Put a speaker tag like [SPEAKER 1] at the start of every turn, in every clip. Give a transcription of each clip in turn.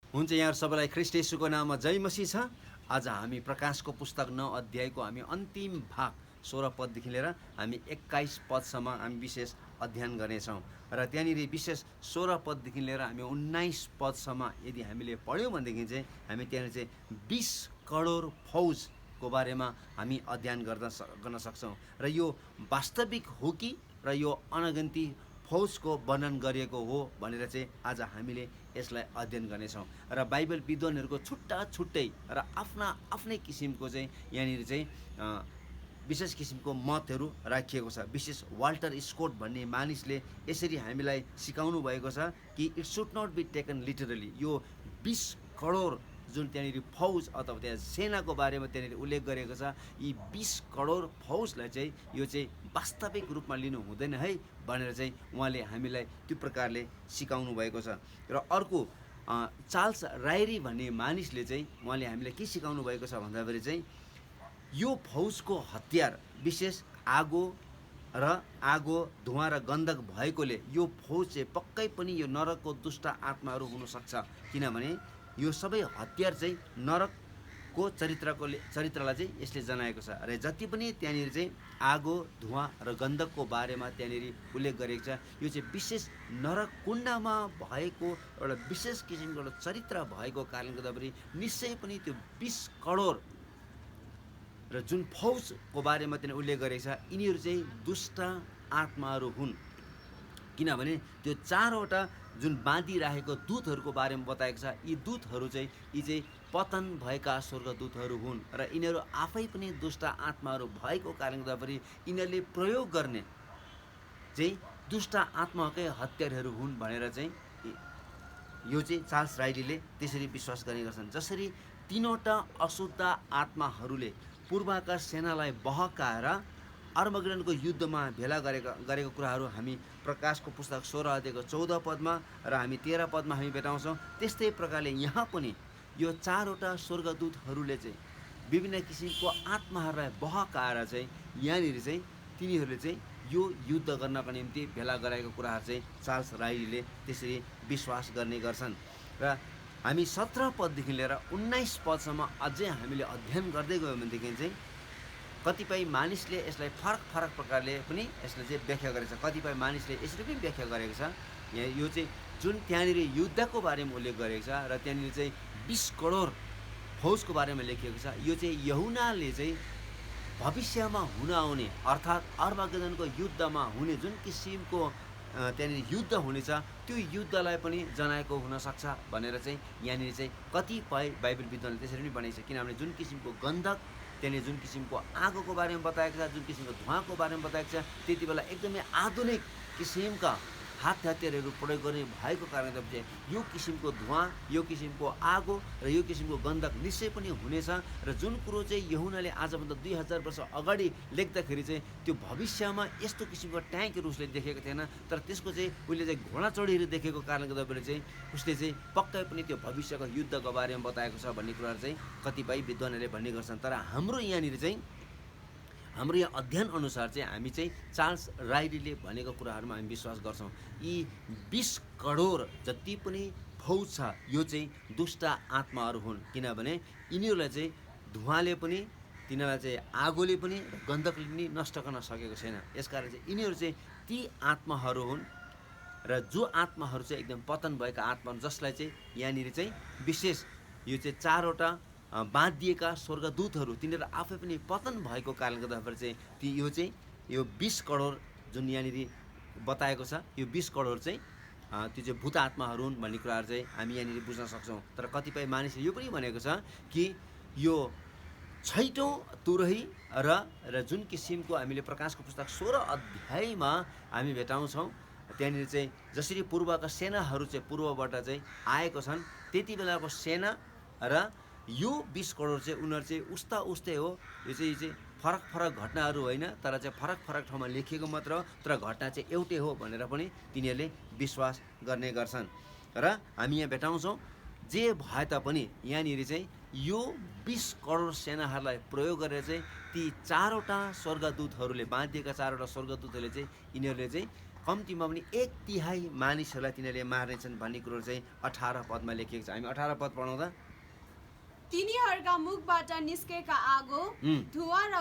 [SPEAKER 1] हुन्छ, यहाँ सबैलाई ख्रीष्ट येशूको नाममा जय मसीह छ। आज हामी प्रकाशको पुस्तक 9 अध्यायको हामी अन्तिम भाग 16 पददेखि लिएर हामी 21 पदसम्म हामी विशेष अध्ययन गर्नेछौँ। र त्यहाँनिर विशेष 16 पददेखि लिएर हामी 19 पदसम्म यदि हामीले पढ्यौँ भनेदेखि चाहिँ हामी त्यहाँनिर चाहिँ 20 करोड फौजको बारेमा हामी अध्ययन गर्न सक्छौँ। र यो वास्तविक हो कि र यो अनगन्ती फौजको वर्णन गरिएको हो भनेर चाहिँ आज हामीले यसलाई अध्ययन गर्नेछौँ। र बाइबल विद्वानहरूको छुट्टै र आफ्नै किसिमको चाहिँ यहाँनिर चाहिँ विशेष किसिमको मतहरू राखिएको छ। विशेष वाल्टर स्कोट भन्ने मानिसले यसरी हामीलाई सिकाउनु भएको छ कि it should not be taken literally. यो 20 करोड जुन त्यहाँनिर फौज अथवा त्यहाँ सेनाको बारेमा त्यहाँनिर उल्लेख गरेको छ, यी 20 करोड फौजलाई चाहिँ यो चाहिँ वास्तविक रूपमा लिनु हुँदैन है भनेर चाहिँ उहाँले हामीलाई त्यो प्रकारले सिकाउनु भएको छ। र अर्को चार्ल्स रायरी भन्ने मानिसले चाहिँ उहाँले हामीलाई के सिकाउनु भएको छ भन्दाखेरि चाहिँ यो फौजको हतियार विशेष आगो, धुवाँ र गन्धक भएकोले यो फौज चाहिँ पक्कै पनि यो नरकको दुष्ट आत्माहरू हुनसक्छ। किनभने यो सबै हतियार चाहिँ नरकको चरित्रलाई चाहिँ यसले जनाएको छ। र जति पनि त्यहाँनिर चाहिँ आगो, धुवाँ र गन्धकको बारेमा त्यहाँनिर उल्लेख गरेको छ, यो चाहिँ विशेष नरक कुण्डमा भएको एउटा विशेष किसिमको एउटा चरित्र भएको कारणले गर्दाखेरि निश्चय पनि त्यो 20 करोड र जुन फौजको बारेमा त्यहाँ उल्लेख गरेको छ, यिनीहरू चाहिँ दुष्ट आत्माहरू हुन्। किनभने त्यो 4वटा जुन बाँधिराखेको दूतहरूको बारेमा बताएको छ, यी दूतहरू चाहिँ यी चाहिँ पतन भएका स्वर्गदूतहरू हुन्। र यिनीहरू आफै पनि दुष्ट आत्माहरू भएको कारणले गर्दाखेरि यिनीहरूले प्रयोग गर्ने चाहिँ दुष्ट आत्माकै हतियारहरू हुन् भनेर चाहिँ यो चाहिँ चार्ल्स राइलीले त्यसरी विश्वास गर्ने गर्छन्। जसरी 3वटा अशुद्ध आत्माहरूले पूर्वका सेनालाई बहकाएर अर्मगेडनको युद्धमा भेला गरेको कुराहरू हामी प्रकाशको पुस्तक 16 अध्यायको 14 पदमा र हामी 13 पदमा हामी भेटाउँछौँ। त्यस्तै प्रकारले यहाँ पनि यो 4वटा स्वर्गदूतहरूले चाहिँ विभिन्न किसिमको आत्माहरूलाई बहकाएर चाहिँ यहाँनिर चाहिँ तिनीहरूले चाहिँ यो युद्ध गर्नको निम्ति भेला गराएको कुराहरू चाहिँ चार्ल्स राइलीले त्यसरी विश्वास गर्ने गर्छन्। र हामी 17 पददेखि लिएर 19 पदसम्म अझै हामीले अध्ययन गर्दै गयौँ भनेदेखि चाहिँ कतिपय मानिसले यसलाई फरक प्रकारले पनि यसले चाहिँ व्याख्या गरेको छ। कतिपय मानिसले यसरी पनि व्याख्या गरेको छ, यो चाहिँ जुन त्यहाँनिर युद्धको बारेमा उल्लेख गरेको छ र त्यहाँनिर चाहिँ 20 करोड फौजको बारेमा लेखिएको छ, यो चाहिँ यूहन्नाले चाहिँ भविष्यमा हुन आउने अर्थात् अर्मगेडनको युद्धमा हुने जुन किसिमको त्यहाँनिर युद्ध हुनेछ त्यो युद्धलाई पनि जनाएको हुनसक्छ भनेर चाहिँ यहाँनिर चाहिँ कतिपय बाइबल विद्वानले त्यसरी पनि बनाएको छ। किनभने जुन किसिमको गन्धक, त्यहाँनिर जुन किसिमको आगोको बारेमा बताएको छ, जुन किसिमको धुवाँको बारेमा बताएको छ, त्यति बेला एकदमै आधुनिक किसिमका हतियारहरू प्रयोग गर्ने भएको कारणले चाहिँ यो किसिमको धुवाँ, यो किसिमको आगो र यो किसिमको गन्धक निश्चय पनि हुनेछ। र जुन कुरो चाहिँ यूहन्नाले आजभन्दा 2000 वर्ष अगाडि लेख्दाखेरि चाहिँ त्यो भविष्यमा यस्तो किसिमको ट्याङ्कहरू उसले देखेको थिएन, तर त्यसको चाहिँ उसले चाहिँ घोडा चढीहरू देखेको कारणले गर्दाखेरि चाहिँ उसले चाहिँ पक्कै पनि त्यो भविष्यको युद्धको बारेमा बताएको छ भन्ने कुराहरू चाहिँ कतिपय विद्वानहरूले भन्ने गर्छन्। तर हाम्रो यहाँनिर चाहिँ हाम्रो यहाँ अध्ययन अनुसार चाहिँ हामी चाहिँ चार्ल्स राइलीले भनेको कुराहरूमा हामी विश्वास गर्छौँ। यी 20 करोड जति पनि फौज छ यो चाहिँ दुष्ट आत्माहरू हुन्। किनभने यिनीहरूलाई चाहिँ धुवाँले पनि, तिनीहरूलाई चाहिँ आगोले पनि र गन्धकले पनि नष्ट गर्न सकेको छैन। यसकारण चाहिँ यिनीहरू चाहिँ ती आत्माहरू हुन्। र जो आत्माहरू चाहिँ एकदम पतन भएका आत्माहरू जसलाई चाहिँ यहाँनिर चाहिँ विशेष यो चाहिँ 4वटा बाँधिएका स्वर्गदूतहरू तिनीहरू आफै पनि पतन भएको कारणले गर्दाखेरि चाहिँ यो 20 करोड जुन यहाँनिर बताएको छ, यो 20 करोड चाहिँ त्यो चाहिँ भूत आत्माहरू हुन् भन्ने कुराहरू चाहिँ हामी यहाँनिर बुझ्न सक्छौँ। तर कतिपय मानिसले यो पनि भनेको छ कि यो 6औँ तुरही र जुन किसिमको हामीले प्रकाशको पुस्तक 16 अध्यायमा हामी भेटाउँछौँ, त्यहाँनिर चाहिँ जसरी पूर्वका सेनाहरू चाहिँ पूर्वबाट चाहिँ आएको छन्, त्यति बेलाको सेना र यो 20 करोड चाहिँ उनीहरू चाहिँ उस्तै हो। यो चाहिँ फरक घटनाहरू होइन, तर चाहिँ फरक ठाउँमा लेखिएको मात्र, तर घटना चाहिँ एउटै हो भनेर पनि तिनीहरूले विश्वास गर्ने गर्छन्। र हामी यहाँ भेटाउँछौँ जे भए तापनि यहाँनिर चाहिँ यो 20 करोड सेनाहरूलाई प्रयोग गरेर चाहिँ ती 4वटा स्वर्गदूतहरूले, बाँधिएका 4वटा स्वर्गदूतहरूले चाहिँ यिनीहरूले चाहिँ कम्तीमा पनि 1/3 मानिसहरूलाई तिनीहरूले मार्नेछन् भन्ने कुरो चाहिँ 18 पदमा लेखिएको छ। हामी 18 पद पढौँ त।
[SPEAKER 2] तिनीहरूका मुखबाट निस्केका आगो, धुवा र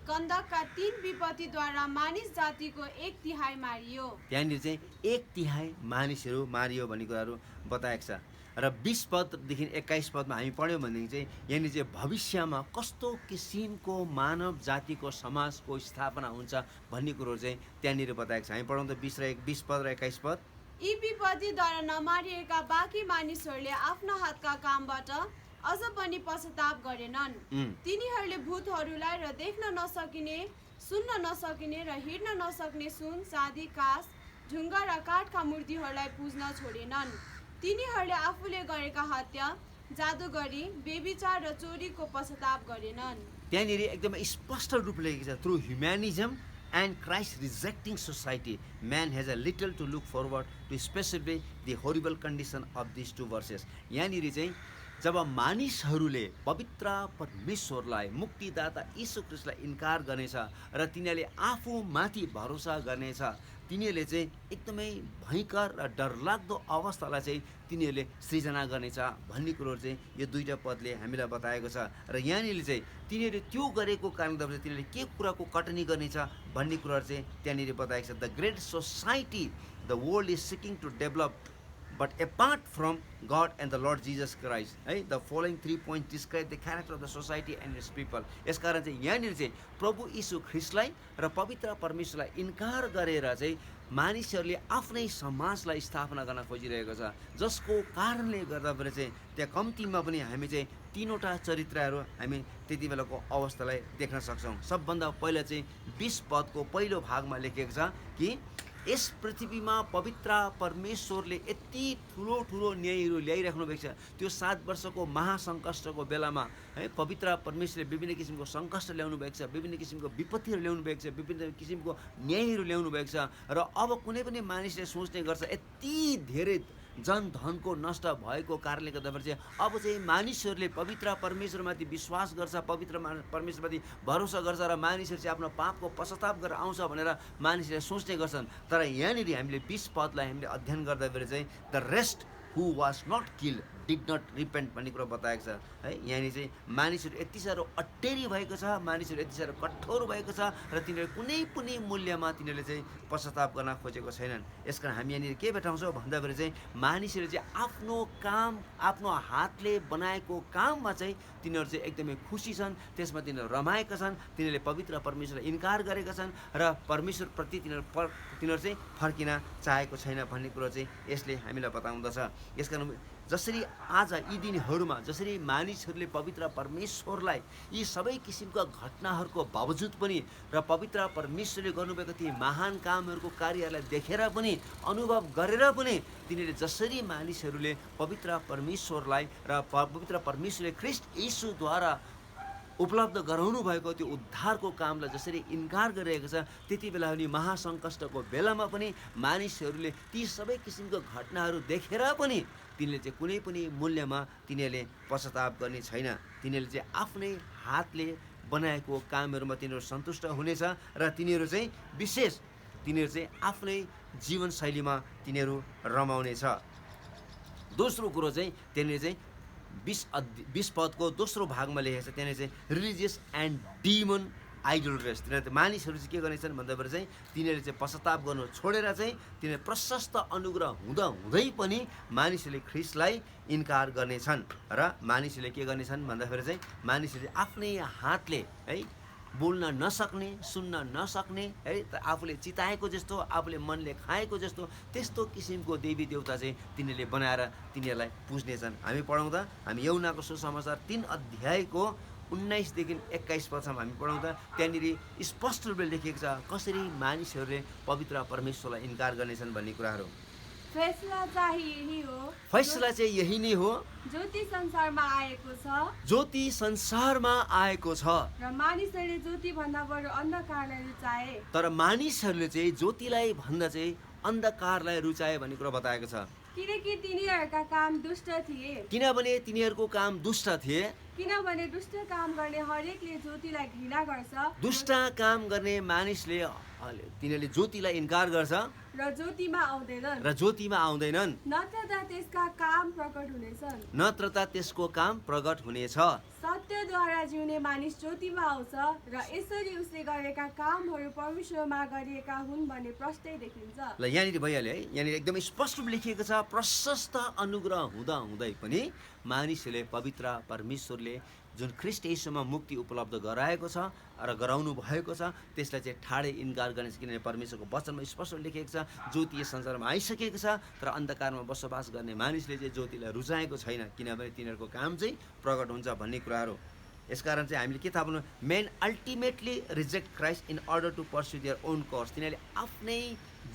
[SPEAKER 2] गन्धकका 3 विपत्तिद्वारा मानिस जातिको 1/3 मारियो।
[SPEAKER 1] त्यहाँनिर चाहिँ 1/3 मानिसहरू मारियो भन्ने कुराहरू बताएको छ। र 20 पददेखि 21 पदमा हामी पढ्यौँ भनेदेखि चाहिँ यहाँनिर चाहिँ भविष्यमा कस्तो किसिमको मानव जातिको समाजको स्थापना हुन्छ भन्ने कुरो चाहिँ त्यहाँनिर बताएको छ। हामी पढौँ त 20 पद र 21 पद।
[SPEAKER 2] यी विपत्तिद्वारा नमारिएका बाँकी मानिसहरूले आफ्ना हातका कामबाट अझ पनि पश्चाताप गरेनन्। तिनीहरूले भूतहरूलाई र देख्न नसकिने, सुन्न नसकिने र हिँड्न नसक्ने सुन, चाँदी, काँस, ढुङ्गा र काठका मूर्तिहरूलाई पुज्न छोडेनन्। तिनीहरूले आफूले गरेका हत्या, जादुगरी, व्यभिचार र चोरीको पश्चाताप गरेनन्।
[SPEAKER 1] त्यहाँनिर एकदमै स्पष्ट रूपले लेखेको छ, through ह्युम्यानिजम and Christ rejecting society, man has a little to look forward to, specifically the horrible condition of these two verses. यहाँनिर चाहिँ जब मानिसहरूले पवित्र परमेश्वरलाई, मुक्तिदाता यीशु ख्रीष्टलाई इन्कार गर्नेछ र तिनीहरूले आफूमाथि भरोसा गर्नेछ, तिनीहरूले चाहिँ एकदमै भयङ्कर र डरलाग्दो अवस्थालाई चाहिँ तिनीहरूले सृजना गर्नेछ भन्ने कुरो चाहिँ यो दुईटा पदले हामीलाई बताएको छ। र यहाँनिर चाहिँ तिनीहरूले त्यो गरेको कारणले गर्दा तिनीहरूले के कुराको कटनी गर्नेछ भन्ने कुराहरू चाहिँ त्यहाँनिर बताएको छ। The great society the world is seeking to develop, but apart from God and the Lord Jesus Christ, the following 3 points describe the character of the society and its people. यस कारण चाहिँ यहाँनिर चाहिँ प्रभु यीशु ख्रीष्टलाई र पवित्र परमेश्वरलाई इन्कार गरेर चाहिँ मानिसहरूले आफ्नै समाजलाई स्थापना गर्न खोजिरहेको छ, जसको कारणले गर्दाखेरि चाहिँ त्यहाँ कम्तीमा पनि हामी चाहिँ 3वटा चरित्रहरू हामी त्यति बेलाको अवस्थालाई देख्न सक्छौँ। सबभन्दा पहिला चाहिँ 20 पदको पहिलो भागमा लेखिएको छ कि यस पृथ्वीमा पवित्र परमेश्वरले यति ठुलो ठुलो न्यायहरू ल्याइराख्नु भएको छ। त्यो 7 वर्षको महासङ्कष्टको बेलामा है पवित्र परमेश्वरले विभिन्न किसिमको सङ्कष्ट ल्याउनु भएको छ, विभिन्न किसिमको विपत्तिहरू ल्याउनु भएको छ, विभिन्न किसिमको न्यायहरू ल्याउनु भएको छ। र अब कुनै पनि मानिसले सोच्ने गर्छ यति धेरै जनधनको नष्ट भएको कारणले गर्दाखेरि चाहिँ अब चाहिँ मानिसहरूले पवित्र परमेश्वरमाथि विश्वास गर्छ, पवित्र परमेश्वरमाथि भरोसा गर्छ र मानिसहरू चाहिँ आफ्नो पापको पश्चाताप गरेर आउँछ भनेर मानिसहरूले सोच्ने गर्छन्। तर यहाँनिर हामीले 20 पदलाई हामीले अध्ययन गर्दाखेरि चाहिँ the rest who was not killed did not repent भन्ने कुरा बताएको छ है। यहाँनिर चाहिँ मानिसहरू यति साह्रो अटेरी भएको छ, मानिसहरू यति साह्रो कठोर भएको छ र तिनीहरू कुनै पनि मूल्यमा तिनीहरूले चाहिँ पश्चाताप गर्न खोजेको छैनन्। यसकारण हामी यहाँनिर के भेटाउँछौँ भन्दाखेरि चाहिँ मानिसहरू चाहिँ आफ्नो काम, आफ्नो हातले बनाएको काममा चाहिँ तिनीहरू चाहिँ एकदमै खुसी छन्, त्यसमा तिनीहरू रमाएका छन्, तिनीहरूले पवित्र परमेश्वरलाई इन्कार गरेका छन् र परमेश्वरप्रति तिनीहरू चाहिँ फर्किन चाहेको छैन भन्ने कुरो चाहिँ यसले हामीलाई बताउँदछ। यसकारण जसरी आज यी दिनहरूमा जसरी मानिसहरूले पवित्र परमेश्वरलाई यी सबै किसिमका घटनाहरूको बावजुद पनि र पवित्र परमेश्वरले गर्नुभएको ती महान कामहरूको कार्यहरूलाई देखेर पनि अनुभव गरेर पनि तिनीहरूले जसरी मानिसहरूले पवित्र परमेश्वरलाई र पवित्र परमेश्वरले ख्रीष्ट येशूद्वारा उपलब्ध गराउनु भएको त्यो उद्धारको कामलाई जसरी इन्कार गरिरहेको छ, त्यति बेला पनि महासङ्कष्टको बेलामा पनि मानिसहरूले ती सबै किसिमको घटनाहरू देखेर पनि तिनीहरूले चाहिँ कुनै पनि मूल्यमा तिनीहरूले पश्चाताप गर्ने छैन। तिनीहरूले चाहिँ आफ्नै हातले बनाएको कामहरूमा तिनीहरू सन्तुष्ट हुनेछ र तिनीहरू चाहिँ विशेष तिनीहरू चाहिँ आफ्नै जीवनशैलीमा तिनीहरू रमाउनेछ। दोस्रो कुरो चाहिँ त्यहाँनिर चाहिँ 20 पदको दोस्रो भागमा लेखेको छ, त्यहाँनिर चाहिँ religious and demon idol rest. तिनीहरू मानिसहरू चाहिँ के गर्नेछन् भन्दाखेरि चाहिँ तिनीहरूले चाहिँ पश्चाताप गर्नु छोडेर चाहिँ तिनीहरू प्रशस्त अनुग्रह हुँदै पनि मानिसहरूले ख्रीष्टलाई इन्कार गर्नेछन् र मानिसहरूले के गर्नेछन् भन्दाखेरि चाहिँ मानिसहरूले आफ्नै हातले है बोल्न नसक्ने, सुन्न नसक्ने है आफूले चिताएको जस्तो, आफूले मनले खाएको जस्तो त्यस्तो किसिमको देवी देवता चाहिँ तिनीहरूले बनाएर तिनीहरूलाई पुज्नेछन्। हामी पढौँ त, हामी यूहन्नाको सुसमाचार 3 अध्यायको 19 देखि 21 पदसम्म हामी पढाउँदा त्यहाँनिर स्पष्ट रूपले लेखिएको छ कसरी मानिसहरूले पवित्र परमेश्वरलाई इन्कार गर्नेछन् भन्ने कुराहरू।
[SPEAKER 2] फैसला
[SPEAKER 1] चाहिँ यही नै हो,
[SPEAKER 2] ज्योति संसारमा आएको छ,
[SPEAKER 1] ज्योति संसारमा आएको छ
[SPEAKER 2] र मानिसहरूले ज्योति भन्दा बरु अन्धकारलाई रुचाए।
[SPEAKER 1] तर मानिसहरूले चाहिँ ज्योतिलाई भन्दा चाहिँ अन्धकारलाई रुचाए भन्ने कुरा बताएको छ।
[SPEAKER 2] किनकि तिनीहरूका काम दुष्ट थिए
[SPEAKER 1] किनभने तिनीहरूको काम दुष्ट थिए।
[SPEAKER 2] किनभने दुष्ट काम गर्ने हरेकले ज्योतिलाई घृणा गर्छ
[SPEAKER 1] दुष्ट काम गर्ने मानिसले तिनीहरूले ज्योतिलाई इन्कार गर्छ
[SPEAKER 2] र ज्योतिमा आउँदैनन्
[SPEAKER 1] र ज्योतिमा आउँदैनन्,
[SPEAKER 2] नत्र त त्यसका काम प्रकट हुनेछन्।
[SPEAKER 1] नत्र त त्यसको काम प्रगट हुनेछ।
[SPEAKER 2] सत्यद्वारा जिउने मानिस ज्योतिमा आउँछ र यसरी उसले गरेका कामहरू परमेश्वरमा गरिएका हुन् भन्ने प्रष्टै देखिन्छ।
[SPEAKER 1] ल यहाँनिर भइहाल्यो है, यहाँनिर एकदमै स्पष्ट रूपले लेखिएको छ, प्रशस्त अनुग्रह हुँदा हुँदै पनि मानिसहरूले पवित्र परमेश्वरले जुन ख्रिस्ट येशूमा मुक्ति उपलब्ध गराएको छ र गराउनु भएको छ त्यसलाई चाहिँ ठाडै इन्कार गर्ने छ। किनभने परमेश्वरको वचनमा स्पष्ट लेखिएको छ, ज्योति यस संसारमा आइसकेको छ तर अन्धकारमा बसोबास गर्ने मानिसले चाहिँ ज्योतिलाई रुचाएको छैन, किनभने तिनीहरूको काम चाहिँ प्रगट हुन्छ भन्ने कुराहरू। यसकारण चाहिँ हामीले के थाहा पाउनु, men ultimately reject Christ in order to pursue their own course. तिनीहरूले आफ्नै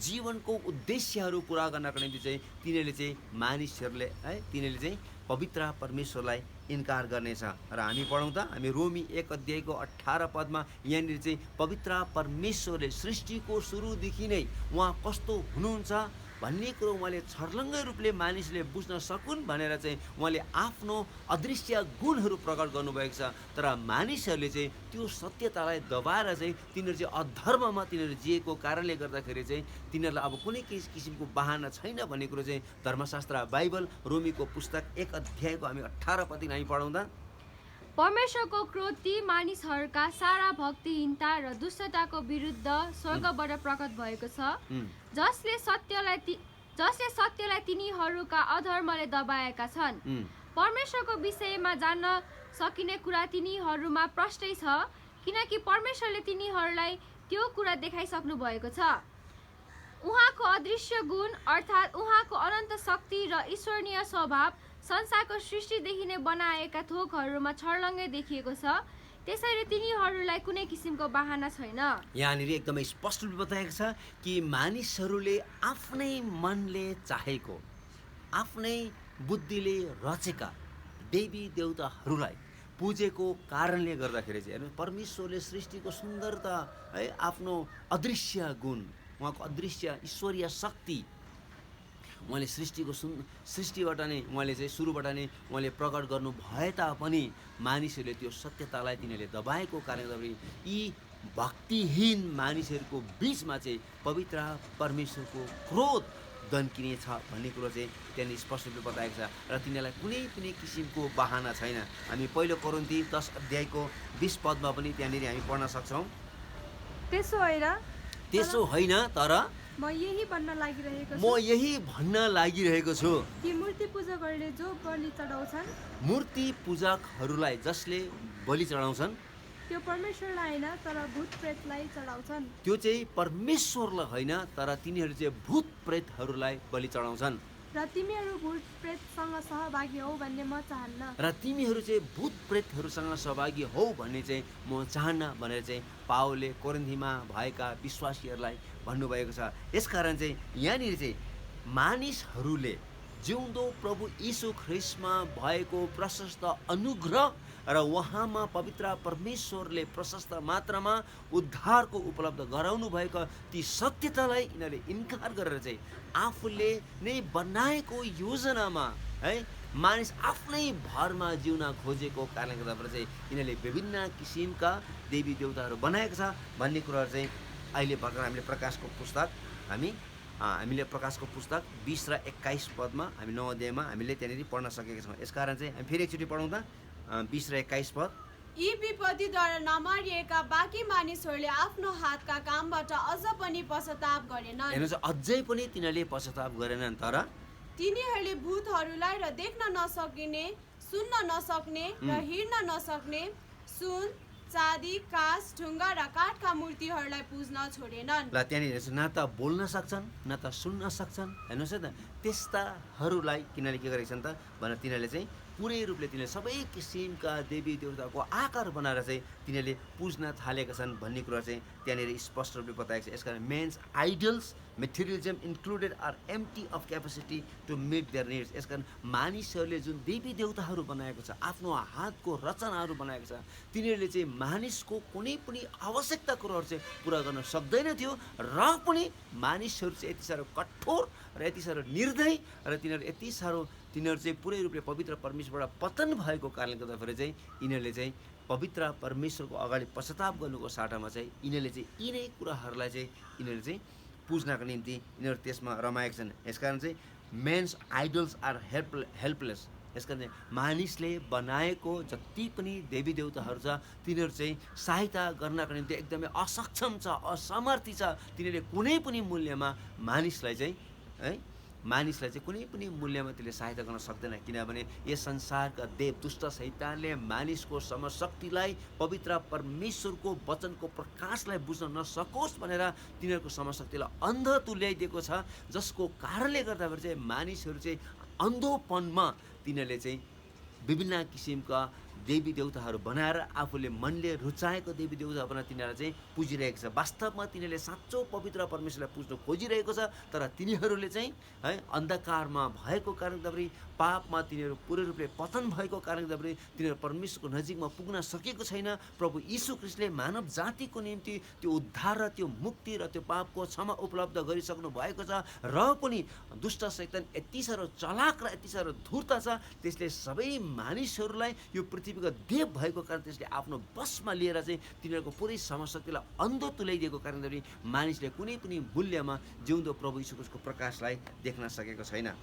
[SPEAKER 1] जीवनको उद्देश्यहरू पुरा गर्नको निम्ति चाहिँ तिनीहरूले चाहिँ मानिसहरूले है तिनीहरूले चाहिँ पवित्र परमेश्वरलाई इन्कार गर्नेछ। र हामी पढौँ त, हामी रोमी 1:18 यहाँनिर चाहिँ पवित्र परमेश्वरले सृष्टिको सुरुदेखि नै उहाँ कस्तो हुनुहुन्छ भन्ने कुरो उहाँले छर्लङ्गै रूपले मानिसले बुझ्न सकुन् भनेर चाहिँ उहाँले आफ्नो अदृश्य गुणहरू प्रकट गर्नुभएको छ। तर मानिसहरूले चाहिँ त्यो सत्यतालाई दबाएर चाहिँ तिनीहरू चाहिँ अधर्ममा तिनीहरू जिएको कारणले गर्दाखेरि चाहिँ तिनीहरूलाई अब कुनै किसिमको बहाना छैन भन्ने कुरो चाहिँ धर्मशास्त्र बाइबल रोमीको पुस्तक 1 हामी 18 हामी पढाउँदा
[SPEAKER 3] परमेश्वरको क्रोध ती मानिसहरूका सारा भक्तिहीनता र दुष्टताको विरुद्ध स्वर्गबाट प्रकट भएको छ, जसले सत्यलाई तिनीहरूका अधर्मले दबाएका छन्। परमेश्वरको विषयमा जान्न सकिने कुरा तिनीहरूमा प्रष्टै छ, किनकि परमेश्वरले तिनीहरूलाई त्यो कुरा देखाइसक्नु भएको छ। उहाँको अदृश्य गुण अर्थात् उहाँको अनन्त शक्ति र ईश्वरीय स्वभाव संसारको सृष्टिदेखि नै बनाएका थोकहरूमा छर्लङ्गै देखिएको छ, त्यसैले तिनीहरूलाई कुनै किसिमको बहाना छैन।
[SPEAKER 1] यहाँनिर एकदमै स्पष्ट रूपले बताएको छ कि मानिसहरूले आफ्नै मनले चाहेको, आफ्नै बुद्धिले रचेका देवी देवताहरूलाई पुजेको कारणले गर्दाखेरि चाहिँ हेर्नु परमेश्वरले सृष्टिको सुन्दरता है आफ्नो अदृश्य गुण, उहाँको अदृश्य ईश्वरीय शक्ति उहाँले सृष्टिबाट नै उहाँले चाहिँ सुरुबाट नै उहाँले प्रकट गर्नु भए तापनि मानिसहरूले त्यो सत्यतालाई तिनीहरूले दबाएको कारणले गर्दाखेरि यी भक्तिहीन मानिसहरूको बिचमा चाहिँ पवित्र परमेश्वरको क्रोध दन्किनेछ भन्ने कुरो चाहिँ त्यहाँनिर स्पष्ट रूपले बताएको छ। र तिनीहरूलाई कुनै पनि किसिमको बहाना छैन। हामी पहिलो कोरिन्थी 10:20 पनि त्यहाँनिर हामी पढ्न सक्छौँ। त्यसो होइन तर
[SPEAKER 2] म यही भन्न
[SPEAKER 1] लागिरहेको छु
[SPEAKER 2] कि मूर्ति पूजकहरूले जो बलि चढाउँछन्,
[SPEAKER 1] मूर्ति पूजकहरूलाई जसले बलि चढाउँछन्
[SPEAKER 2] त्यो परमेश्वरलाई होइन तर भूत प्रेतलाई चढाउँछन्।
[SPEAKER 1] त्यो चाहिँ परमेश्वरलाई होइन तर तिनीहरू चाहिँ भूत प्रेतहरूलाई बलि चढाउँछन्।
[SPEAKER 2] र तिमीहरू भूत प्रेतसँग सहभागी हौ भन्ने म चाहन्न।
[SPEAKER 1] र तिमीहरू चाहिँ भूत प्रेतहरूसँग सहभागी हौ भन्ने चाहिँ म चाहन्न भनेर चाहिँ पावलले कोरिन्थीमा भएका विश्वासीहरूलाई भन्नुभएको छ। यसकारण चाहिँ यहाँनिर चाहिँ मानिसहरूले जिउँदो प्रभु यीशु ख्रिस्टमा भएको प्रशस्त अनुग्रह र उहाँमा पवित्र परमेश्वरले प्रशस्त मात्रामा उद्धारको उपलब्ध गराउनु भएको ती सत्यतालाई यिनीहरूले इन्कार गरेर चाहिँ आफूले नै बनाएको योजनामा है मानिस आफ्नै भरमा जिउन खोजेको कारणले गर्दा चाहिँ यिनीहरूले विभिन्न किसिमका देवी देवताहरू बनाएको छ भन्ने कुराहरू चाहिँ अहिले भर्खर हामीले प्रकाशको पुस्तक हामीले प्रकाशको पुस्तक 20 र 21 हामी 9 अध्यायमा हामीले त्यहाँनिर पढ्न सकेका छौँ। यसकारण चाहिँ हामी फेरि एकचोटि पढौँ त 20 र 21
[SPEAKER 2] यी विपत्तिद्वारा नमारिएका बाँकी मानिसहरूले आफ्नो हातका कामबाट अझ पनि पश्चाताप गरेनन्।
[SPEAKER 1] हेर्नुहोस् अझै पनि तिनीहरूले पश्चाताप गरेनन्, तर
[SPEAKER 2] तिनीहरूले भूतहरूलाई र देख्न नसकिने, सुन्न नसक्ने र हिँड्न नसक्ने सुन, चाँदी, काँस, ढुङ्गा र काठका मूर्तिहरूलाई पुज्न छोडेनन्।
[SPEAKER 1] ल त्यहाँनिर हेर्नुहोस् न त बोल्न सक्छन् न त सुन्न सक्छन्। हेर्नुहोस् है त त्यस्ताहरूलाई किनले के गरेका छन् त भनेर तिनीहरूले चाहिँ पुरै रूपले तिनीहरूले सबै किसिमका देवी देवताको आकार बनाएर चाहिँ तिनीहरूले पुज्न थालेका छन् भन्ने कुरा चाहिँ त्यहाँनिर स्पष्ट रूपले बताएको छ। यसकारण men's idols materialism included are empty of capacity to meet their needs. यसकारण मानिसहरूले जुन देवी देवताहरू बनाएको छ, आफ्नो हातको रचनाहरू बनाएको छ, तिनीहरूले चाहिँ मानिसको कुनै पनि आवश्यकता कुराहरू चाहिँ पुरा गर्न सक्दैन थियो र पनि मानिसहरू चाहिँ यति साह्रो कठोर र यति साह्रो निर्दयी र तिनीहरू चाहिँ पुरै रूपले पवित्र परमेश्वरबाट पतन भएको कारणले गर्दाखेरि चाहिँ यिनीहरूले चाहिँ पवित्र परमेश्वरको अगाडि पश्चाताप गर्नुको साटामा चाहिँ यिनीहरूले चाहिँ यिनै कुराहरूलाई चाहिँ यिनीहरूले चाहिँ पुज्नको निम्ति यिनीहरू त्यसमा रमाएका छन्। यसकारण चाहिँ मेन्स आइडल्स आर हेल्पलेस। यसकारण चाहिँ मानिसले बनाएको जति पनि देवी देवताहरू छ तिनीहरू चाहिँ सहायता गर्नका निम्ति एकदमै असक्षम छ, असमर्थी छ। तिनीहरूले कुनै पनि मूल्यमा मानिसलाई चाहिँ कुनै पनि मूल्यमा त्यसले सहायता गर्न सक्दैन, किनभने यस संसारका देव दुष्ट शैतानले मानिसको समशक्तिलाई पवित्र परमेश्वरको वचनको प्रकाशलाई बुझ्न नसकोस् भनेर तिनीहरूको समशक्तिलाई अन्ध तुल्याइदिएको छ, जसको कारणले गर्दाखेरि चाहिँ मानिसहरू चाहिँ अन्धोपनमा तिनीहरूले चाहिँ विभिन्न किसिमका देवी देवताहरू बनाएर आफूले मनले रुचाएको देवी देवता बनाएर तिनीहरूलाई चाहिँ पुजिरहेको छ। वास्तवमा तिनीहरूले साँचो पवित्र परमेश्वरलाई पुज्न खोजिरहेको छ, तर तिनीहरूले चाहिँ है अन्धकारमा भएको कारणले गर्दाखेरि पापमा तिनीहरू पूर्ण रूपले पतन भएको कारणले गर्दाखेरि तिनीहरू परमेश्वरको नजिकमा पुग्न सकेको छैन। प्रभु यीशु ख्रीष्टले मानव जातिको निम्ति त्यो उद्धार र त्यो मुक्ति र त्यो पापको क्षमा उपलब्ध गरिसक्नु भएको छ, र पनि दुष्ट शैतान यति साह्रो चलाक र यति साह्रो धूर्त छ, त्यसले सबै मानिसहरूलाई यो पृथ्वीको देव भएको कारण त्यसले आफ्नो बसमा लिएर चाहिँ तिनीहरूको पुरै समशक्तिलाई अन्ध तुल्याइदिएको कारणले मानिसले कुनै पनि मूल्यमा जिउँदो प्रभु यीशु ख्रीष्टको प्रकाशलाई देख्न सकेको छैन।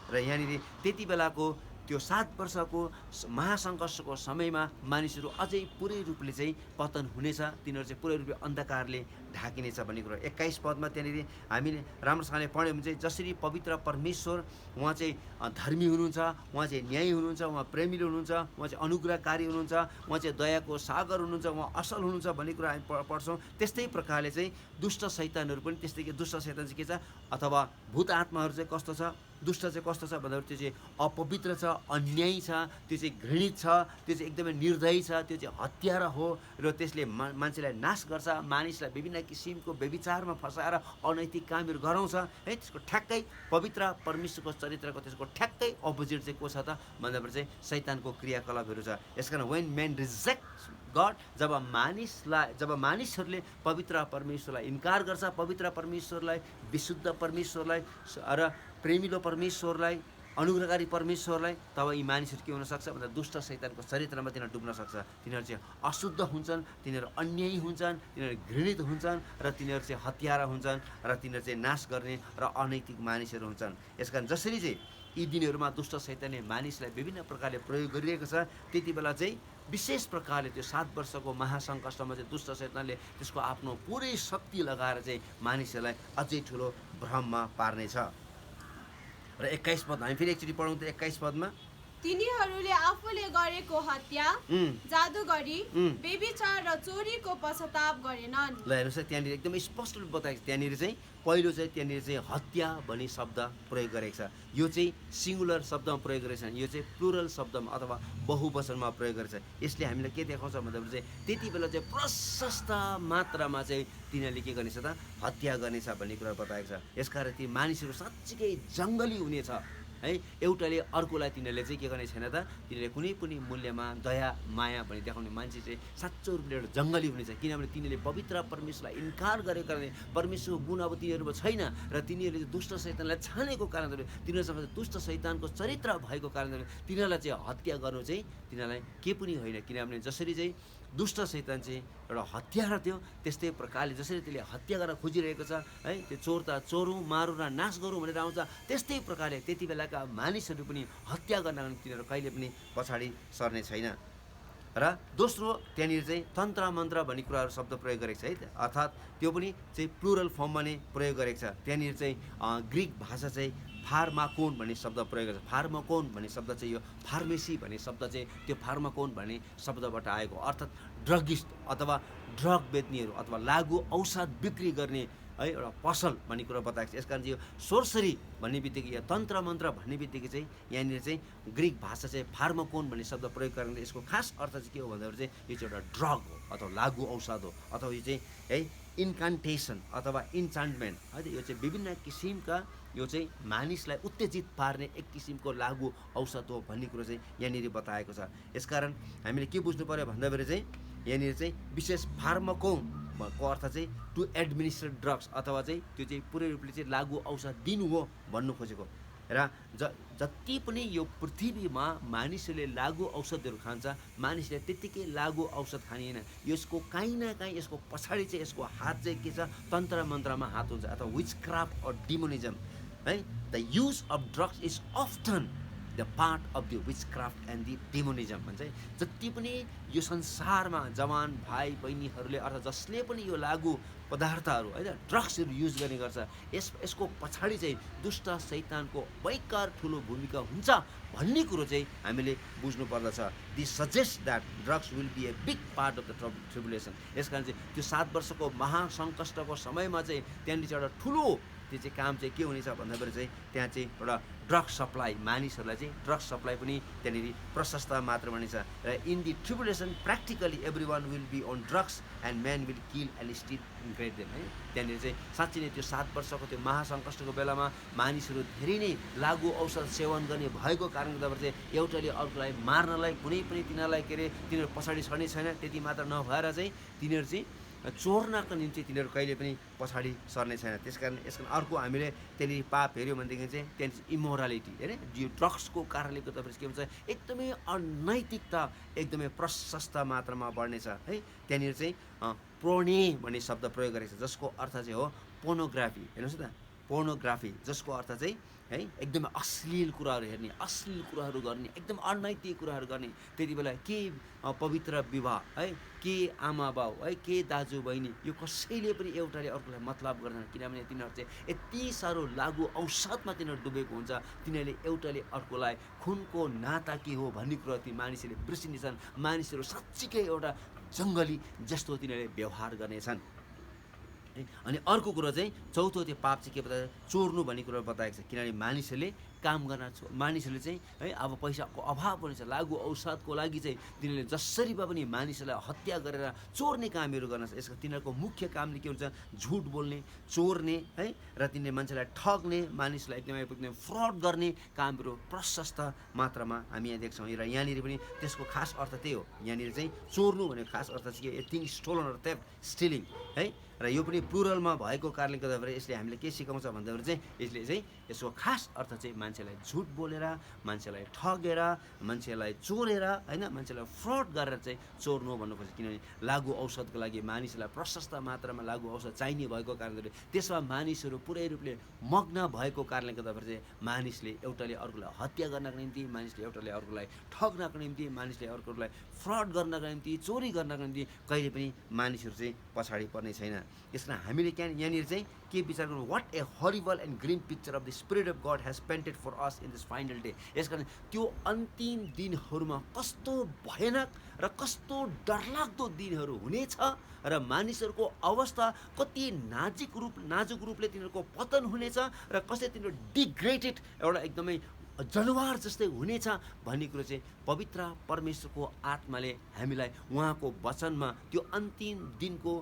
[SPEAKER 1] र यहाँनिर त्यति बेलाको त्यो 7 वर्षको महासङ्घर्षको समयमा मानिसहरू अझै पुरै रूपले चाहिँ पतन हुनेछ, तिनीहरू चाहिँ पुरै रूपले अन्धकारले ढाकिनेछ भन्ने कुरो। 21 पदमा त्यहाँनिर हामीले राम्रोसँगले पढ्यौँ भने चाहिँ जसरी पवित्र परमेश्वर उहाँ चाहिँ धर्मी हुनुहुन्छ, उहाँ चाहिँ न्यायी हुनुहुन्छ, उहाँ प्रेमिलो हुनुहुन्छ, उहाँ चाहिँ अनुग्रहकारी हुनुहुन्छ, उहाँ चाहिँ दयाको सागर हुनुहुन्छ, उहाँ असल हुनुहुन्छ भन्ने कुरा हामी पढ्छौँ। त्यस्तै प्रकारले चाहिँ दुष्ट शैतानहरू पनि त्यस्तै दुष्ट शैतान चाहिँ के छ अथवा भूत आत्माहरू चाहिँ कस्तो छ, दुष्ट चाहिँ कस्तो छ भन्दाखेरि त्यो चाहिँ अपवित्र छ, अन्यायी छ, त्यो चाहिँ घृणित छ, त्यो चाहिँ एकदमै निर्दयी छ, त्यो चाहिँ हत्यारा हो र त्यसले मान्छेलाई नाश गर्छ, मानिसलाई विभिन्न किसिमको व्यभिचारमा फसाएर अनैतिक कामहरू गराउँछ है। त्यसको ठ्याक्कै पवित्र परमेश्वरको चरित्रको त्यसको ठ्याक्कै अपोजिट चाहिँ को छ त भन्दाखेरि चाहिँ शैतानको क्रियाकलापहरू छ। यसकारण वेन मेन रिजेक्ट गड, जब मानिसहरूले पवित्र परमेश्वरलाई इन्कार गर्छ, पवित्र परमेश्वरलाई, विशुद्ध परमेश्वरलाई र प्रेमिलो परमेश्वरलाई, अनुग्रहकारी परमेश्वरलाई, तब यी मानिसहरू के हुनसक्छ भन्दा दुष्ट शैतानको चरित्रमा तिनीहरू डुब्न सक्छ। तिनीहरू चाहिँ अशुद्ध हुन्छन्, तिनीहरू अन्यायी हुन्छन्, तिनीहरू घृणित हुन्छन् र तिनीहरू चाहिँ हत्यारा हुन्छन् र तिनीहरू चाहिँ नाश गर्ने र अनैतिक मानिसहरू हुन्छन्। यसकारण जसरी चाहिँ यी दिनहरूमा दुष्ट शैतानले मानिसलाई विभिन्न प्रकारले प्रयोग गरिरहेको छ, त्यति बेला चाहिँ विशेष प्रकारले त्यो 7 वर्षको महासङ्कष्टमा चाहिँ दुष्ट शैतानले त्यसको आफ्नो पुरै शक्ति लगाएर चाहिँ मानिसहरूलाई अझै ठुलो भ्रममा पार्नेछ। र 21 पद हामी फेरि एकचोटि पढौँ त। 21 पदमा
[SPEAKER 2] तिनीहरूले आफूले गरेको हत्या, जादुगरी, व्यभिचार र चोरीको पश्चाताप गरेनन्।
[SPEAKER 1] ल हेर्नुहोस् त्यहाँनिर एकदमै स्पष्ट रूपमा बताएको छ। त्यहाँनिर चाहिँ पहिलो चाहिँ त्यहाँनिर चाहिँ हत्या भन्ने शब्द प्रयोग गरेको छ। यो चाहिँ सिङ्गुलर शब्दमा प्रयोग गरेको छ, यो चाहिँ प्लुरल शब्दमा अथवा बहुवचनमा प्रयोग गरेको छ। यसले हामीलाई के देखाउँछ भन्दाखेरि चाहिँ त्यति बेला चाहिँ प्रशस्त मात्रामा चाहिँ तिनीहरूले के गर्नेछ त हत्या गर्नेछ भन्ने कुरा बताएको छ। यसकारण ती मानिसहरू साँच्चीकै जङ्गली हुनेछ है। एउटाले अर्कोलाई तिनीहरूले चाहिँ के गर्ने छैन त, तिनीहरूले कुनै पनि मूल्यमा दया माया भनी देखाउने मान्छे चाहिँ साँचो रूपले एउटा जङ्गली हुनेछ, किनभने तिनीहरूले पवित्र परमेश्वरलाई इन्कार गरेको कारणले परमेश्वरको गुण अब तिनीहरूमा छैन र तिनीहरूले दुष्ट शैतानलाई छानेको कारणले तिनीहरूसँग दुष्ट शैतानको चरित्र भएको कारणले तिनीहरूलाई चाहिँ हत्या गर्नु चाहिँ तिनीहरूलाई के पनि होइन। किनभने जसरी चाहिँ दुष्ट शैतान चाहिँ एउटा हत्यारा थियो, त्यस्तै प्रकारले जसरी त्यसले हत्या गर्न खोजिरहेको छ है, त्यो चोर त चोरौँ मारौँ र नाश गरौँ भनेर आउँछ, त्यस्तै प्रकारले त्यति बेलाका मानिसहरू पनि हत्या गर्न तिनीहरू कहिले पनि पछाडि सर्ने छैन। र दोस्रो त्यहाँनिर चाहिँ तन्त्र मन्त्र भन्ने कुराहरू शब्द प्रयोग गरेको छ है, अर्थात् त्यो पनि चाहिँ प्लुरल फर्ममा नै प्रयोग गरेको छ। त्यहाँनिर चाहिँ ग्रिक भाषा चाहिँ फार्माकोन भन्ने शब्द प्रयोग गर्छ। फार्माकोन भन्ने शब्द चाहिँ यो फार्मेसी भन्ने शब्द चाहिँ त्यो फार्माकोन भन्ने शब्दबाट आएको, अर्थात् ड्रगिस्ट अथवा ड्रग बेच्नेहरू अथवा लागु औषध बिक्री गर्ने है एउटा पसल भन्ने कुरा बताएको छ। यसकारण चाहिँ यो सोर्सरी भन्ने बित्तिकै या तन्त्र मन्त्र भन्ने बित्तिकै चाहिँ यहाँनिर चाहिँ ग्रिक भाषा चाहिँ फार्माकोन भन्ने शब्द प्रयोग गर्नाले यसको खास अर्थ चाहिँ के हो भन्दाखेरि चाहिँ यो चाहिँ एउटा ड्रग हो अथवा लागु औषध हो, अथवा यो चाहिँ है इन्कान्टेसन अथवा इन्चान्टमेन्ट है, यो चाहिँ विभिन्न किसिमका यो चाहिँ मानिसलाई उत्तेजित पार्ने एक किसिमको लागु औषध हो भन्ने कुरो चाहिँ यहाँनिर बताएको छ। यसकारण हामीले के बुझ्नु पर्यो भन्दाखेरि चाहिँ यहाँनिर चाहिँ विशेष फार्माकोन को अर्थ चाहिँ टु एडमिनिस्टर ड्रग्स अथवा चाहिँ त्यो चाहिँ पुरै रूपले चाहिँ लागु औषध दिनु हो भन्नु खोजेको। र जति पनि यो पृथ्वीमा मानिसहरूले लागु औषधहरू खान्छ, मानिसले त्यत्तिकै लागु औषध खानिएन। यसको काहीँ न काहीँ यसको पछाडि चाहिँ यसको हात चाहिँ के छ, तन्त्र मन्त्रमा हात हुन्छ अथवा विच क्राफ्ट अर डिमोनिजम है। The use of drugs is often the part of the witchcraft and the demonism भन्छ। जति पनि यो संसारमा जवान भाइ बहिनीहरूले अर्थात् जसले पनि यो लागु पदार्थहरू होइन ड्रग्सहरू युज गर्ने गर्छ, यसको पछाडि चाहिँ दुष्ट शैतानको भयङ्कर ठुलो भूमिका हुन्छ भन्ने कुरो चाहिँ हामीले बुझ्नु पर्दछ। This suggest that drugs will be a big part of the tribulation. यस कारण चाहिँ त्यो 7 वर्षको महासङ्कष्टको समयमा चाहिँ त्यहाँनिर चाहिँ एउटा ठुलो त्यो चाहिँ काम चाहिँ के हुनेछ भन्दाखेरि चाहिँ त्यहाँ चाहिँ एउटा ड्रग्स सप्लाई, मानिसहरूलाई चाहिँ ड्रग्स सप्लाई पनि त्यहाँनिर प्रशस्त मात्रामा हुनेछ। र in the tribulation practically every one will be on drugs and man will kill and still great them है। त्यहाँनिर चाहिँ साँच्चै नै त्यो 7 वर्षको त्यो महासङ्कष्टको बेलामा मानिसहरू धेरै नै लागु औषध सेवन गर्ने भएको कारणले गर्दा चाहिँ एउटाले अर्कोलाई मार्नलाई कुनै पनि तिनीहरूलाई के अरे तिनीहरू पछाडि छर्ने छैन। त्यति मात्र नभएर चाहिँ तिनीहरू चाहिँ चोर्नको निम्ति तिनीहरू कहिले पनि पछाडि सर्ने छैन। त्यसकारण यसको अर्को हामीले त्यहाँनिर पाप हेऱ्यौँ भनेदेखि चाहिँ त्यहाँनिर इमोरालिटी होइन, यो ड्रग्सको कारणले गर्दाखेरि के हुन्छ एकदमै अनैतिकता एकदमै प्रशस्त मात्रामा बढ्नेछ है। त्यहाँनिर चाहिँ प्रोने भन्ने शब्द प्रयोग गरेको छ जसको अर्थ चाहिँ हो पोर्नोग्राफी। हेर्नुहोस् न, पोर्नोग्राफी जसको अर्थ चाहिँ है एकदमै अश्लील कुराहरू हेर्ने, अश्लील कुराहरू गर्ने, एकदम अनैतिक कुराहरू गर्ने। त्यति बेला के पवित्र विवाह है, के आमा बाउ है, के दाजु बहिनी, यो कसैले पनि एउटाले अर्कोलाई मतलब गर्दैन। किनभने तिनीहरू चाहिँ यति साह्रो लागु औषधमा तिनीहरू डुबेको हुन्छ, तिनीहरूले एउटाले अर्कोलाई खुनको नाता के हो भन्ने कुरा ती मानिसहरूले बिर्सिनेछन्। मानिसहरू साँच्चीकै एउटा जङ्गली जस्तो तिनीहरूले व्यवहार गर्नेछन्। अनि अर्को कुरो चाहिँ चौथो त्यो पाप चाहिँ के बताएको, चोर्नु भन्ने कुरो बताएको छ। किनभने मानिसहरूले काम गर्न, मानिसहरूले चाहिँ है अब पैसाको अभाव पनि छ, लागु औषधको लागि चाहिँ तिनीहरूले जसरी भए पनि मानिसहरूलाई हत्या गरेर चोर्ने कामहरू गर्न। यसको तिनीहरूको मुख्य कामले के हुन्छ, झुट बोल्ने, चोर्ने है, र तिनीहरूले मान्छेलाई ठग्ने, मानिसलाई एकदमै फ्रड गर्ने कामहरू प्रशस्त मात्रामा हामी यहाँ देख्छौँ। र यहाँनिर पनि त्यसको खास अर्थ त्यही हो। यहाँनिर चाहिँ चोर्नु भनेको खास अर्थ चाहिँ के, thing stolen or theft, stealing है। र यो पनि प्लुरलमा भएको कारणले गर्दाखेरि यसले हामीले के सिकाउँछ भन्दाखेरि चाहिँ यसले चाहिँ यसको खास अर्थ चाहिँ मान्छेलाई झुट बोलेर, मान्छेलाई ठगेर, मान्छेलाई चोरेर होइन, मान्छेलाई फ्रड गरेर चाहिँ चोर्नु भन्नु खोज्छ। किनभने लागु औषधको लागि मानिसलाई प्रशस्त मात्रामा लागु औषध चाहिने भएको कारणले त्यसमा मानिसहरू पुरै रूपले मग्न भएको कारणले गर्दाखेरि चाहिँ मानिसले एउटाले अर्कोलाई हत्या गर्नको निम्ति, मानिसले एउटाले अर्कोलाई ठग्नको निम्ति, मानिसले अर्कोलाई फ्रड गर्नको निम्ति, चोरी गर्नको निम्ति कहिले पनि मानिसहरू चाहिँ पछाडि पर्ने छैन। यसमा हामीले यहाँनिर चाहिँ के विचार गर्नु, what a horrible and grim picture of the spirit of God has painted for us in this final day. यस कारण त्यो अन्तिम दिनहरूमा कस्तो भयानक र कस्तो डरलाग्दो दिनहरू हुनेछ र मानिसहरूको अवस्था कति नाजुक रूपले तिनीहरूको पतन हुनेछ र कसरी तिनीहरू डिग्रेडेड एउटा एकदमै जनावर जस्तै हुनेछ भन्ने कुरो चाहिँ पवित्र परमेश्वरको आत्माले हामीलाई उहाँको वचनमा त्यो अन्तिम दिनको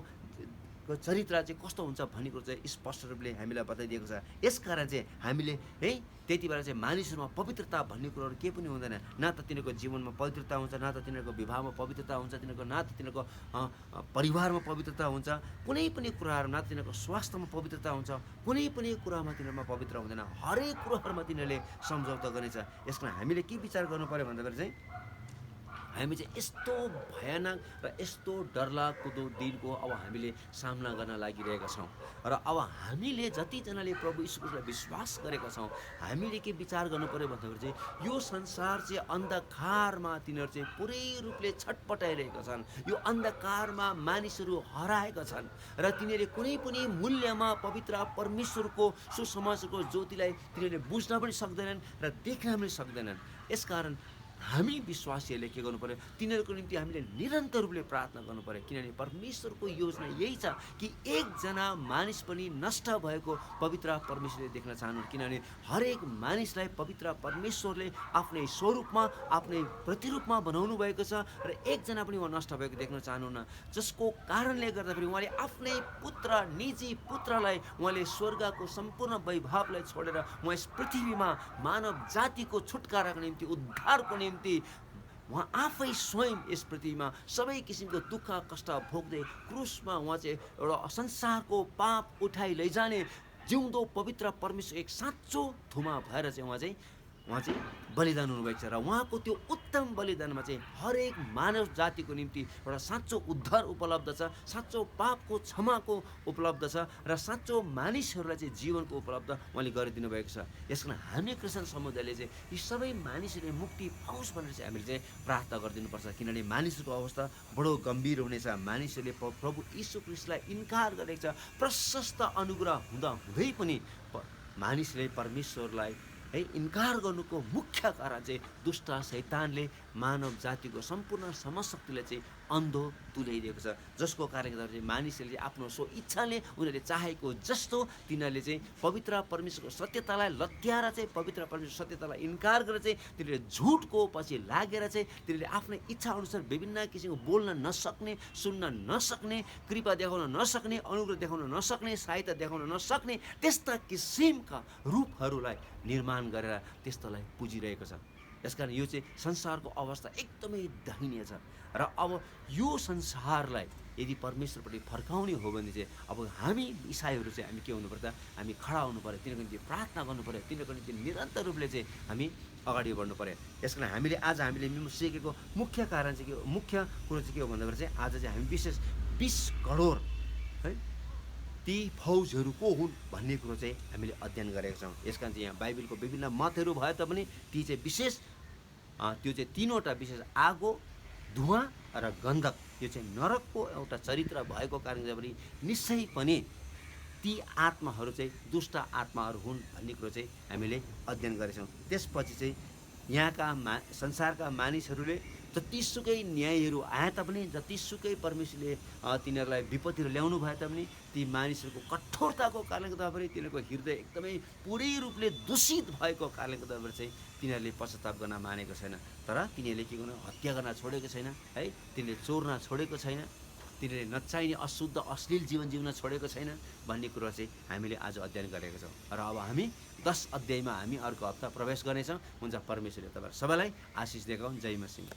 [SPEAKER 1] चरित्र चाहिँ कस्तो हुन्छ भन्ने कुरो चाहिँ स्पष्ट रूपले हामीलाई बताइदिएको छ। यसकारण चाहिँ हामीले है त्यति बेला चाहिँ मानिसहरूमा पवित्रता भन्ने कुरोहरू केही पनि हुँदैन। न त तिनीहरूको जीवनमा पवित्रता हुन्छ, न त तिनीहरूको विवाहमा पवित्रता हुन्छ, न त तिनीहरूको परिवारमा पवित्रता हुन्छ, कुनै पनि कुराहरू, न त तिनीहरूको स्वास्थ्यमा पवित्रता हुन्छ, कुनै पनि कुरामा तिनीहरूमा पवित्र हुँदैन। हरेक कुराहरूमा तिनीहरूले सम्झौता गर्नेछ। यसमा हामीले के विचार गर्नु पर्यो भन्दाखेरि चाहिँ हामी चाहिँ यस्तो भयानक र यस्तो डरलाग्दो दिनको अब हामीले सामना गर्न लागिरहेका छौँ। र अब हामीले जतिजनाले प्रभु यीशुलाई विश्वास गरेका छौँ, हामीले के विचार गर्नु पर्यो भन्दाखेरि चाहिँ यो संसार चाहिँ अन्धकारमा तिनीहरू चाहिँ पुरै रूपले छटपटाइरहेका छन्। यो अन्धकारमा मानिसहरू हराएका छन् र तिनीहरूले कुनै पनि मूल्यमा पवित्र परमेश्वरको सुसमाचारको ज्योतिलाई तिनीहरूले बुझ्न पनि सक्दैनन् र देख्न पनि सक्दैनन्। यसकारण हामी विश्वासीहरूले के गर्नु पर्यो, तिनीहरूको निम्ति हामीले निरन्तर रूपले प्रार्थना गर्नु पर्यो। किनभने परमेश्वरको योजना यही छ कि एकजना मानिस पनि नष्ट भएको पवित्र परमेश्वरले देख्न चाहनुहुन्न। किनभने हरेक मानिसलाई पवित्र परमेश्वरले आफ्नै स्वरूपमा, आफ्नै प्रतिरूपमा बनाउनु भएको छ र एकजना पनि उहाँ नष्ट भएको देख्न चाहनुहुन्न। जसको कारणले गर्दाखेरि उहाँले आफ्नै पुत्र, निजी पुत्रलाई उहाँले स्वर्गको सम्पूर्ण वैभवलाई छोडेर उहाँ यस पृथ्वीमा मानव जातिको छुटकाराको निम्ति, उद्धारको निम्ति उहाँ आफै स्वयं यस पृथ्वीमा सबै किसिमको दुःख कष्ट भोग्दै क्रुसमा उहाँ चाहिँ एउटा संसारको पाप उठाइ लैजाने जिउँदो पवित्र परमेश्वर एक साँचो थुमा भएर चाहिँ उहाँ चाहिँ बलिदान हुनुभएको छ र उहाँको त्यो उत्तम बलिदानमा चाहिँ हरेक मानव जातिको निम्ति एउटा साँचो उद्धार उपलब्ध छ, साँचो पापको क्षमाको उपलब्ध छ र साँचो मानिसहरूलाई चाहिँ जीवनको उपलब्ध उहाँले गरिदिनु भएको छ। यस कारण हामी क्रिस्चियन समुदायले चाहिँ यी सबै मानिसहरूले मुक्ति पाओस् भनेर चाहिँ हामीले चाहिँ प्रार्थना गरिदिनुपर्छ, किनभने मानिसहरूको अवस्था बडो गम्भीर हुनेछ। मानिसहरूले प्रभु यीशु ख्रीष्टलाई इन्कार गरेको छ। प्रशस्त अनुग्रह हुँदा हुँदै पनि मानिसले परमेश्वरलाई है इन्कार गर्नुको मुख्य कारण चाहिँ दुष्ट शैतानले मानव जातिको सम्पूर्ण समशक्तिलाई चाहिँ अन्धो तुल्याइदिएको छ, जसको कारणले गर्दा चाहिँ मानिसहरूले चाहिँ आफ्नो सो इच्छाले उनीहरूले चाहेको जस्तो तिनीहरूले चाहिँ पवित्र परमेश्वरको सत्यतालाई लत्याएर चाहिँ पवित्र परमेश्वरको सत्यतालाई इन्कार गरेर चाहिँ तिनीहरूले झुटको पछि लागेर चाहिँ तिनीहरूले आफ्नै इच्छा अनुसार विभिन्न किसिमको बोल्न नसक्ने, सुन्न नसक्ने, कृपा देखाउन नसक्ने, अनुग्रह देखाउन नसक्ने, सहायता देखाउन नसक्ने त्यस्ता किसिमका रूपहरूलाई निर्माण गरेर त्यस्तोलाई पुजिरहेको छ। यसकारण यो चाहिँ संसारको अवस्था एकदमै दयनीय छ र अब यो संसारलाई यदि परमेश्वरपट्टि फर्काउने हो भने चाहिँ अब हामी इसाईहरू चाहिँ हामी के हुनु पर्छ, हामी खडा हुनु पऱ्यो, तिनीहरूको निम्ति प्रार्थना गर्नु पऱ्यो, तिनीहरूको निम्ति निरन्तर रूपले चाहिँ हामी अगाडि बढ्नु पऱ्यो। यस कारण हामीले सिकेको मुख्य कारण चाहिँ के हो, मुख्य कुरो चाहिँ के हो भन्दाखेरि चाहिँ आज चाहिँ हामी विशेष 20 करोड है ती फौजहरू को हुन् भन्ने कुरो चाहिँ हामीले अध्ययन गरेका छौँ। यस कारण चाहिँ यहाँ बाइबलको विभिन्न मतहरू भए तापनि ती चाहिँ विशेष त्यो चाहिँ तीनवटा विशेष आगो, धुवाँ र गन्धक, यो चाहिँ नरकको एउटा चरित्र भएको कारणले पनि निश्चय पनि ती आत्माहरू चाहिँ दुष्ट आत्माहरू हुन् भन्ने कुरो चाहिँ हामीले अध्ययन गरेका छौँ। त्यसपछि चाहिँ यहाँका संसारका मानिसहरूले जतिसुकै न्यायहरू आए तापनि, जतिसुकै परमेश्वरले तिनीहरूलाई विपत्तिहरू ल्याउनु भए तापनि ती मानिसहरूको कठोरताको कारणले गर्दाखेरि तिनीहरूको हृदय एकदमै पुरै रूपले दूषित भएको कारणले गर्दाखेरि चाहिँ तिनीहरूले पश्चाताप गर्न मानेको छैन। तर तिनीहरूले के गर्नु, हत्या गर्न छोडेको छैन है, तिनीहरूले चोर्न छोडेको छैन, तिनीहरूले नचाहिने अशुद्ध अश्लील जीवन जिउन छोडेको छैन भन्ने कुरो चाहिँ हामीले आज अध्ययन गरेका छौँ। र अब हामी 10 अध्यायमा हामी अर्को हप्ता प्रवेश गर्नेछौँ। हुन्छ, परमेश्वरले तपाईँहरू सबैलाई आशिष दिएको। जय मसीह।